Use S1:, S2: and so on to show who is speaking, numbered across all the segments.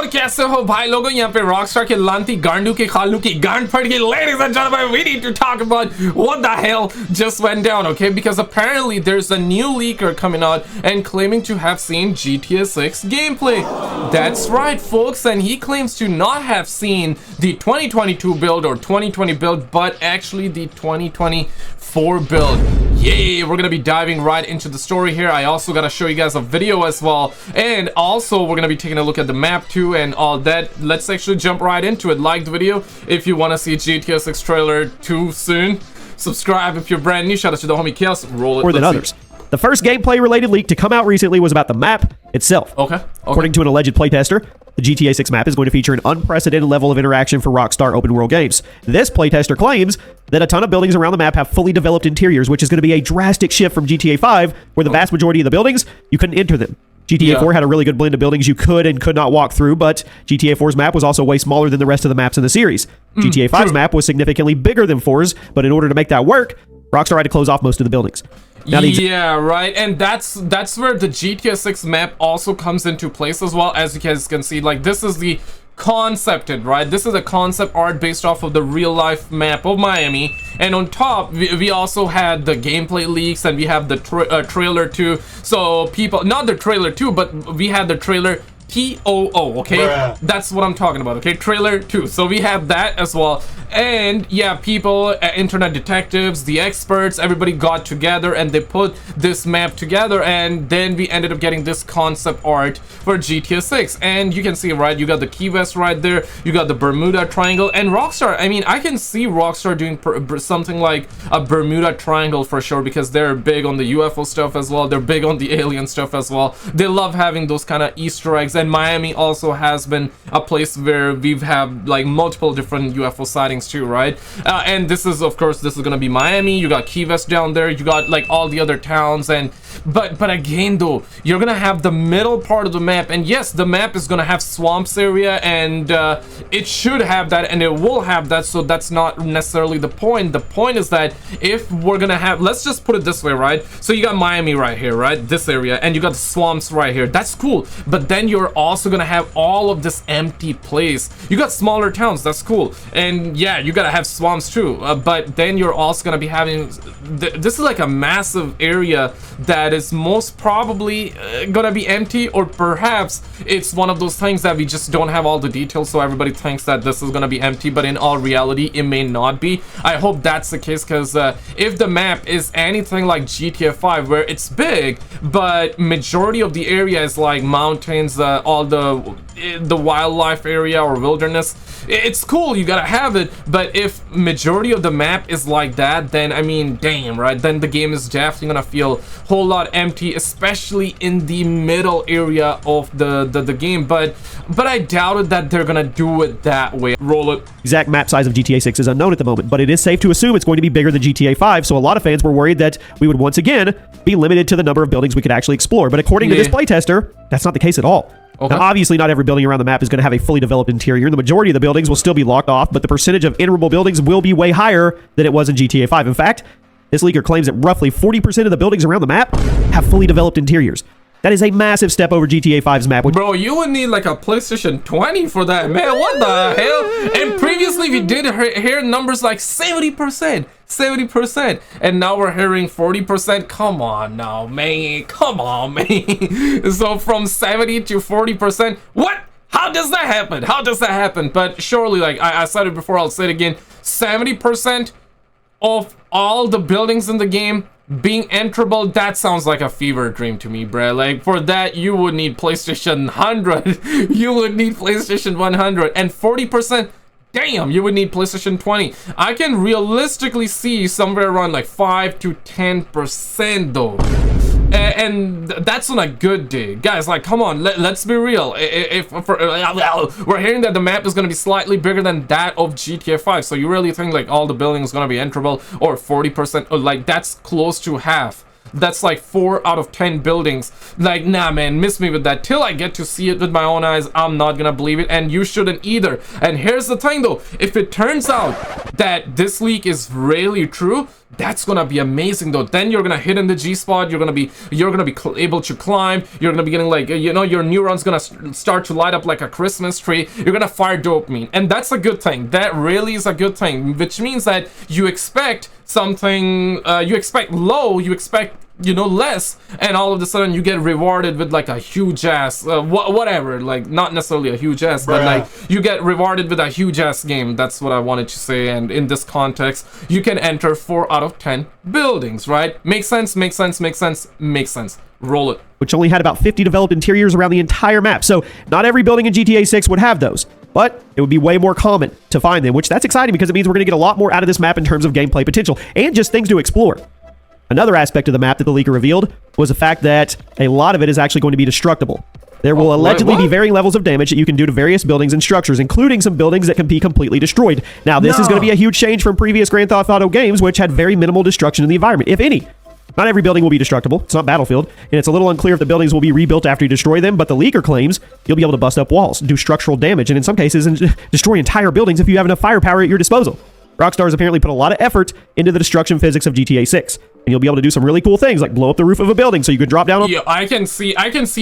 S1: और कैसे हो भाई लोगों यहाँ पे Rockstar के लांती गांडू के खालू की गांड फट गई. Ladies and gentlemen, we need to talk about what the hell just went down, okay? Because apparently there's a new leaker coming out and claiming to have seen GTA 6 gameplay. That's right, folks, and he claims to not have seen the 2022 build or 2020 build, but actually the 2024 build. Yay, we're gonna be diving right into the story here. I also gotta show you guys a video as well, and also we're gonna be taking a look at the map too and all that. Let's actually jump right into it. Like the video if you want to see GTA 6 trailer too soon. Subscribe if you're brand new. Shout out to the homie Chaos. Roll it.
S2: More than others. The first gameplay related leak to come out recently was about the map itself.
S1: Okay.
S2: According to an alleged playtester, the GTA 6 map is going to feature an unprecedented level of interaction for Rockstar open world games. This playtester claims that a ton of buildings around the map have fully developed interiors, which is going to be a drastic shift from GTA 5, where the vast majority of the buildings, you couldn't enter them. GTA 4 had a really good blend of buildings you could and could not walk through, but GTA 4's map was also way smaller than the rest of the maps in the series. GTA 5's map was significantly bigger than 4's, but in order to make that work, Rockstar had to close off most of the buildings. Now,
S1: yeah, right, and that's where the GTA 6 map also comes into place as well. As you guys can see, like, this is the concepted, right? This is a concept art based off of the real life map of Miami, and on top we also had the gameplay leaks, and we have the trailer too. So people, not the trailer too, but we had the trailer TOO, okay? Bruh. That's what I'm talking about, okay? Trailer 2. So we have that as well. And yeah, people, internet detectives, the experts, everybody got together and they put this map together, and then we ended up getting this concept art for GTA 6. And you can see, right, you got the Key West right there, you got the Bermuda Triangle, and Rockstar, I mean, I can see Rockstar doing something like a Bermuda Triangle for sure, because they're big on the UFO stuff as well, they're big on the alien stuff as well. They love having those kind of Easter eggs. And Miami also has been a place where we've had like multiple different UFO sightings too, right? And this is, of course, this is gonna be Miami. You got Key West down there, you got like all the other towns, and but again though, you're gonna have the middle part of the map, and yes, the map is gonna have swamps area, and it should have that, and it will have that. So that's not necessarily the point. The point is that if we're gonna have, let's just put it this way, right? So you got Miami right here, right? This area, and you got the swamps right here. That's cool, but then you're also gonna have all of this empty place. You got smaller towns, that's cool, and yeah, you gotta have swamps too, but then you're also gonna be having this is like a massive area that is most probably gonna be empty, or perhaps it's one of those things that we just don't have all the details, so everybody thinks that this is gonna be empty, but in all reality it may not be. I hope that's the case, because if the map is anything like GTA 5, where it's big but majority of the area is like mountains, all the wildlife area or wilderness, it's cool, you gotta have it. But if majority of the map is like that, then I mean, damn, right, then the game is definitely gonna feel a whole lot empty, especially in the middle area of the game. But I doubted that they're gonna do it that way. Roll it.
S2: Exact map size of GTA 6 is unknown at the moment, but it is safe to assume it's going to be bigger than GTA 5, so a lot of fans were worried that we would once again be limited to the number of buildings we could actually explore. But according to this playtester, that's not the case at all. Okay. Now, obviously, not every building around the map is going to have a fully developed interior. The majority of the buildings will still be locked off, but the percentage of enterable buildings will be way higher than it was in GTA 5. In fact, this leaker claims that roughly 40% of the buildings around the map have fully developed interiors. That is a massive step over GTA 5's map.
S1: Bro, you would need like a PlayStation 20 for that, man. What the hell? And previously we did hear numbers like 70%, and now we're hearing 40%. Come on now, man. Come on, man. So from 70 to 40%. What? How does that happen? How does that happen? But surely, like I said it before, I'll say it again. 70% of all the buildings in the game being enterable, that sounds like a fever dream to me, bruh. Like, for that you would need PlayStation 100. You would need PlayStation 100, and 40%, damn, you would need PlayStation 20. I can realistically see somewhere around like 5 to 10% though, and that's on a good day, guys. Like, come on, let's be real. We're hearing that the map is going to be slightly bigger than that of GTA 5, so you really think like all the buildings going to be enterable, or 40%, or like that's close to half that's like 4 out of 10 buildings. Like, nah, man, miss me with that. Till I get to see it with my own eyes, I'm not gonna believe it, and you shouldn't either. And here's the thing though, if it turns out that this leak is really true, that's gonna be amazing though. Then you're gonna hit in the G spot, you're gonna be able to climb, you're gonna be getting like, you know, your neurons gonna start to light up like a Christmas tree, you're gonna fire dopamine, and that's a good thing. That really is a good thing, which means that you expect something, you expect low, you expect, you know, less, and all of a sudden you get rewarded with like a huge ass whatever, like not necessarily a huge ass, but like you get rewarded with a huge ass game. That's what I wanted to say. And in this context, you can enter 4 out of 10 buildings, right? Makes sense, makes sense, makes sense, makes sense. Roll it.
S2: Which only had about 50 developed interiors around the entire map, so not every building in GTA 6 would have those, but it would be way more common to find them, which that's exciting because it means we're going to get a lot more out of this map in terms of gameplay potential and just things to explore. Another aspect of the map that the leaker revealed was the fact that a lot of it is actually going to be destructible. There will allegedly be varying levels of damage that you can do to various buildings and structures, including some buildings that can be completely destroyed. Now, this is going to be a huge change from previous Grand Theft Auto games, which had very minimal destruction in the environment, if any. Not every building will be destructible. It's not Battlefield, and it's a little unclear if the buildings will be rebuilt after you destroy them, but the leaker claims you'll be able to bust up walls, do structural damage, and in some cases, destroy entire buildings if you have enough firepower at your disposal. Rockstar has apparently put a lot of effort into the destruction physics of GTA 6, and you'll be able to do some really cool things like blow up the roof of a building so you can drop down on...
S1: Yeah, I can see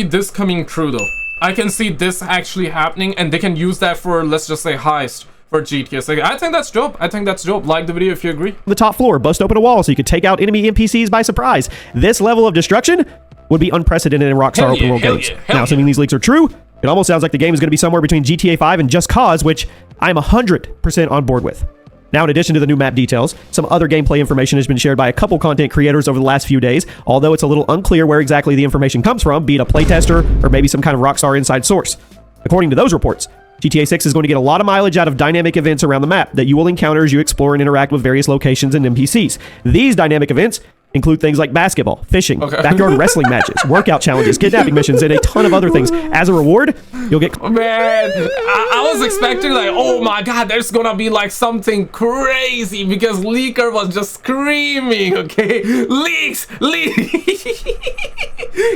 S1: this coming true though. I can see this actually happening, and they can use that for, let's just say, heist for GTA 6. I think that's dope. I think that's dope. Like the video if you agree.
S2: The top floor, bust open a wall so you could take out enemy NPCs by surprise. This level of destruction would be unprecedented in Rockstar open world games. Now, assuming these leaks are true, it almost sounds like the game is going to be somewhere between GTA 5 and Just Cause, which I'm 100% on board with. Now, in addition to the new map details, some other gameplay information has been shared by a couple content creators over the last few days, although it's a little unclear where exactly the information comes from, be it a playtester or maybe some kind of Rockstar inside source. According to those reports, GTA 6 is going to get a lot of mileage out of dynamic events around the map that you will encounter as you explore and interact with various locations and NPCs. These dynamic events include things like basketball, fishing, backyard wrestling matches, workout challenges, kidnapping missions, and a ton of other things. As a reward, you'll get...
S1: Man, I was expecting like, oh my god, there's gonna be like something crazy because Leaker was just screaming, okay? Leaks!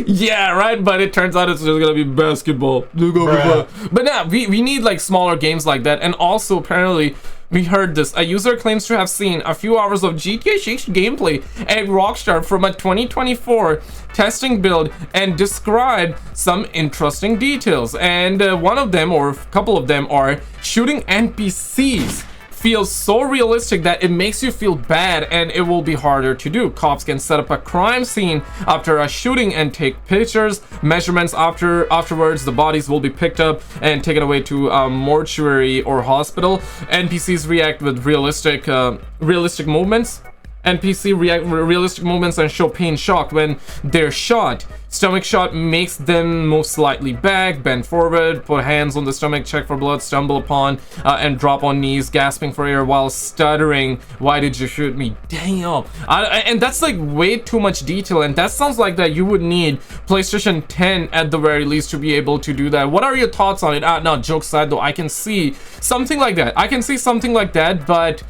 S1: Yeah, right? But it turns out it's just gonna be basketball. But yeah, we need like smaller games like that. And also, apparently, we heard this. A user claims to have seen a few hours of GTA 6 gameplay at Rockstar from a 2024 testing build and described some interesting details. And one of them, or a couple of them, are shooting NPCs feels so realistic that it makes you feel bad, and it will be harder to do. Cops can set up a crime scene after a shooting and take pictures, measurements afterwards. The bodies will be picked up and taken away to a mortuary or hospital. NPCs react with realistic movements. NPC react realistic movements and show pain shock when they're shot. Stomach shot makes them move slightly back, bend forward, put hands on the stomach, check for blood, stumble upon, and drop on knees, gasping for air while stuttering. Why did you shoot me? Damn. And that's like way too much detail, and that sounds like that you would need PlayStation 10 at the very least to be able to do that. What are your thoughts on it? No, jokes aside though, I can see something like that. But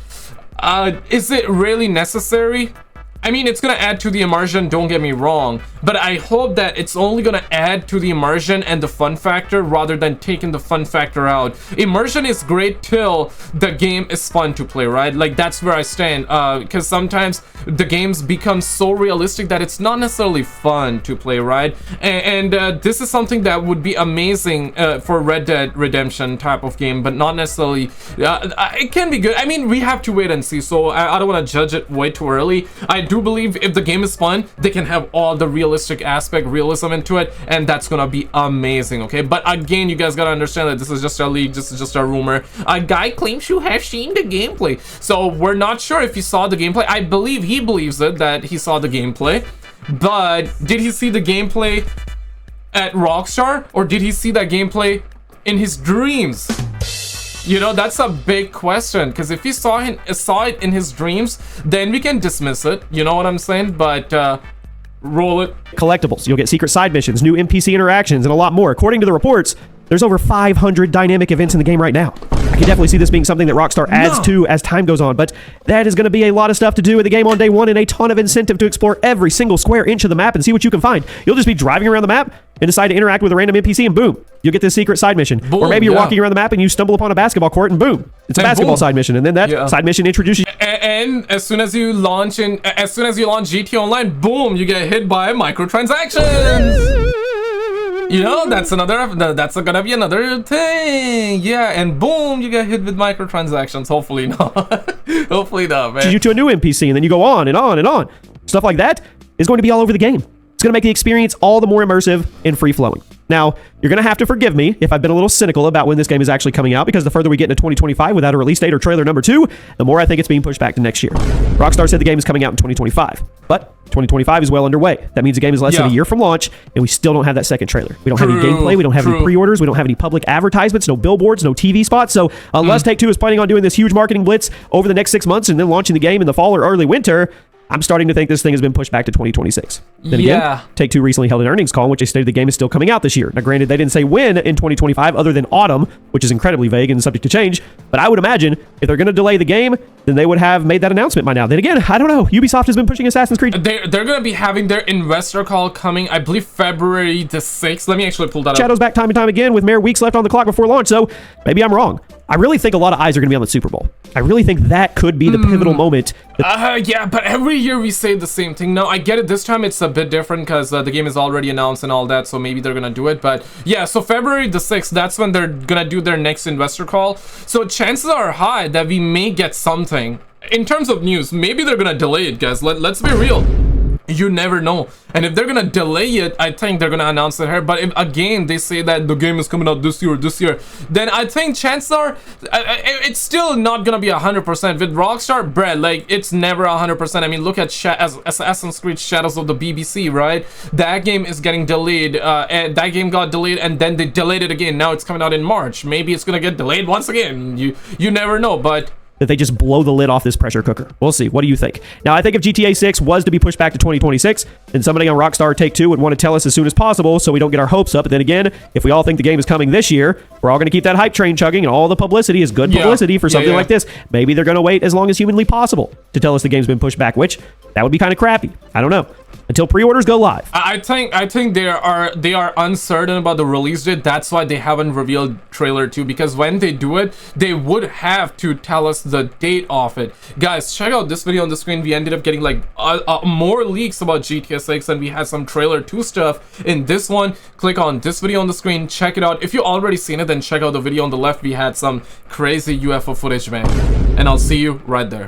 S1: is it really necessary? I mean, it's gonna add to the immersion, don't get me wrong, but I hope that it's only gonna add to the immersion and the fun factor rather than taking the fun factor out. Immersion is great till the game is fun to play, right? Like, that's where I stand, because sometimes the games become so realistic that it's not necessarily fun to play, right? And this is something that would be amazing for Red Dead Redemption type of game, but not necessarily, it can be good. I mean, we have to wait and see, so I don't want to judge it way too early. I do believe if the game is fun, they can have all the realistic realism into it, and that's gonna be amazing, okay? But again, you guys gotta understand that this is just a leak, this is just a rumor. A guy claims to have seen the gameplay, so we're not sure if he saw the gameplay. I believe he believes it, that he saw the gameplay, but did he see the gameplay at Rockstar, or did he see that gameplay in his dreams? You know, that's a big question, because if he saw it in his dreams, then we can dismiss it, you know what I'm saying? But roll it.
S2: Collectibles. You'll get secret side missions, new NPC interactions, and a lot more. According to the reports, There's over 500 dynamic events in the game right now. I can definitely see this being something that Rockstar adds to as time goes on, but that is going to be a lot of stuff to do with the game on day one and a ton of incentive to explore every single square inch of the map and see what you can find. You'll just be driving around the map and decide to interact with a random NPC and boom, you'll get this secret side mission.
S1: Boom,
S2: or maybe you're walking around the map and you stumble upon a basketball court and boom, it's a basketball side mission, and then that side mission introduces you.
S1: And as soon as you launch GTA Online, boom, you get hit by microtransactions. You know, that's gonna be another thing. Yeah, and boom, you get hit with microtransactions. Hopefully not. Hopefully not, man.
S2: You to a new NPC, and then you go on and on and on. Stuff like that is going to be all over the game. It's going to make the experience all the more immersive and free-flowing. Now, you're going to have to forgive me if I've been a little cynical about when this game is actually coming out, because the further we get into 2025 without a release date or trailer number 2, the more I think it's being pushed back to next year. Rockstar said the game is coming out in 2025, but 2025 is well underway. That means the game is less than a year from launch, and we still don't have that second trailer. We don't have any gameplay, we don't have any pre-orders, we don't have any public advertisements, no billboards, no TV spots. So unless Take-Two is planning on doing this huge marketing blitz over the next 6 months and then launching the game in the fall or early winter, I'm starting to think this thing has been pushed back to 2026. Then again, Take-Two recently held an earnings call in which they stated the game is still coming out this year. Now, granted, they didn't say when in 2025 other than autumn, which is incredibly vague and subject to change, but I would imagine if they're going to delay the game, then they would have made that announcement by now. Then again, I don't know. Ubisoft has been pushing Assassin's Creed.
S1: They're going to be having their investor call coming, I believe, February the 6th. Let me actually pull that up.
S2: Shadows back time and time again with mere weeks left on the clock before launch, so maybe I'm wrong. I really think a lot of eyes are going to be on the Super Bowl. I really think that could be the pivotal moment.
S1: Yeah, but every year we say the same thing. No, I get it. This time it's a bit different because the game is already announced and all that, so maybe they're going to do it. But yeah, so February the 6th, that's when they're going to do their next investor call. So chances are high that we may get something. In terms of news, maybe they're going to delay it, guys. Let's be real. You never know. And if they're gonna delay it, I think they're gonna announce it here. But if again they say that the game is coming out this year, then I think chances are it's still not gonna be 100%. With Rockstar, bread, like it's never 100%. I mean, look at Assassin's Creed Shadows of the BBC, right? That game is getting delayed. And that game got delayed, and then they delayed it again. Now it's coming out in March. Maybe it's gonna get delayed once again. You never know, but.
S2: That they just blow the lid off this pressure cooker. We'll see. What do you think? Now, I think if GTA 6 was to be pushed back to 2026, then somebody on Rockstar Take-Two would want to tell us as soon as possible so we don't get our hopes up. But then again, if we all think the game is coming this year, we're all going to keep that hype train chugging, and all the publicity is good publicity for something like this. Maybe they're going to wait as long as humanly possible to tell us the game's been pushed back, which that would be kind of crappy. I don't know. Until pre-orders go live.
S1: I think they are uncertain about the release date. That's why they haven't revealed trailer 2, because when they do it, they would have to tell us the date of it. Guys, check out this video on the screen. We ended up getting like more leaks about GTA 6, and we had some trailer 2 stuff in this one. Click on this video on the screen, check it out. If you already seen it, then check out the video on the left. We had some crazy UFO footage, man. And I'll see you right there.